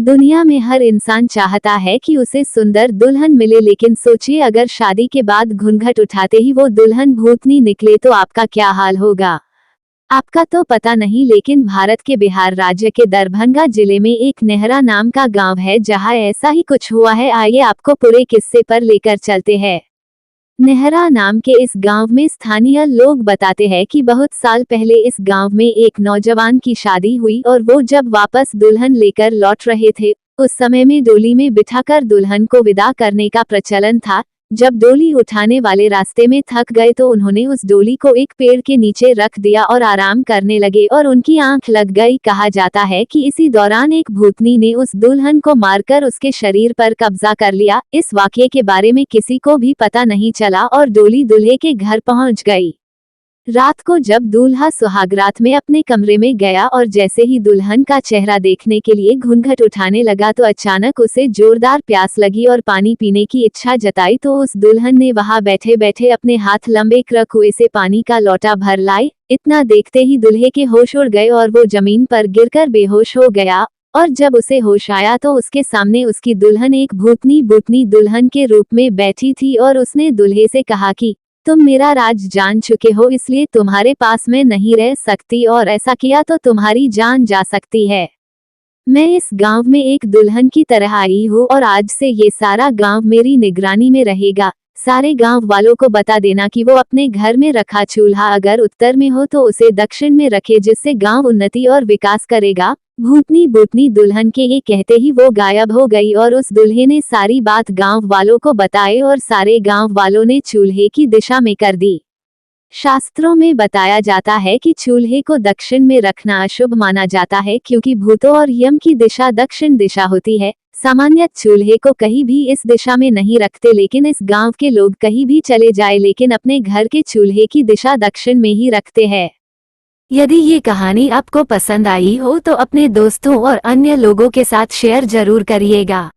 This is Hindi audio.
दुनिया में हर इंसान चाहता है कि उसे सुंदर दुल्हन मिले, लेकिन सोचिए अगर शादी के बाद घूंघट उठाते ही वो दुल्हन भूतनी निकले तो आपका क्या हाल होगा। आपका तो पता नहीं, लेकिन भारत के बिहार राज्य के दरभंगा जिले में एक नेहरा नाम का गांव है जहां ऐसा ही कुछ हुआ है। आइए आपको पूरे किस्से पर लेकर चलते हैं। नेहरा नाम के इस गांव में स्थानीय लोग बताते हैं कि बहुत साल पहले इस गांव में एक नौजवान की शादी हुई और वो जब वापस दुल्हन लेकर लौट रहे थे, उस समय में डोली में बिठाकर दुल्हन को विदा करने का प्रचलन था। जब डोली उठाने वाले रास्ते में थक गए तो उन्होंने उस डोली को एक पेड़ के नीचे रख दिया और आराम करने लगे और उनकी आंख लग गई। कहा जाता है कि इसी दौरान एक भूतनी ने उस दुल्हन को मारकर उसके शरीर पर कब्जा कर लिया। इस वाकये के बारे में किसी को भी पता नहीं चला और डोली दूल्हे के घर पहुंच गई। रात को जब दूल्हा सुहागरात में अपने कमरे में गया और जैसे ही दुल्हन का चेहरा देखने के लिए घूंघट उठाने लगा तो अचानक उसे जोरदार प्यास लगी और पानी पीने की इच्छा जताई। तो उस दुल्हन ने वहां बैठे बैठे अपने हाथ लंबे कर कुएं से पानी का लोटा भर लाई। इतना देखते ही दूल्हे के होश उड़ गए और वो जमीन पर गिरकर बेहोश हो गया। और जब उसे होश आया तो उसके सामने उसकी दुल्हन एक भूतनी दुल्हन के रूप में बैठी थी और उसने दूल्हे से कहा कि तुम मेरा राज जान चुके हो, इसलिए तुम्हारे पास मैं नहीं रह सकती और ऐसा किया तो तुम्हारी जान जा सकती है। मैं इस गांव में एक दुल्हन की तरह आई हूँ और आज से ये सारा गांव मेरी निगरानी में रहेगा। सारे गांव वालों को बता देना कि वो अपने घर में रखा चूल्हा अगर उत्तर में हो तो उसे दक्षिण में रखे, जिससे गांव उन्नति और विकास करेगा। भूतनी दुल्हन के ये कहते ही वो गायब हो गई और उस दूल्हे ने सारी बात गांव वालों को बताई और सारे गांव वालों ने चूल्हे की दिशा में कर दी। शास्त्रों में बताया जाता है कि चूल्हे को दक्षिण में रखना अशुभ माना जाता है, क्योंकि भूतों और यम की दिशा दक्षिण दिशा होती है। सामान्य चूल्हे को कहीं भी इस दिशा में नहीं रखते, लेकिन इस गांव के लोग कहीं भी चले जाए लेकिन अपने घर के चूल्हे की दिशा दक्षिण में ही रखते हैं। यदि ये कहानी आपको पसंद आई हो तो अपने दोस्तों और अन्य लोगों के साथ शेयर जरूर करिएगा।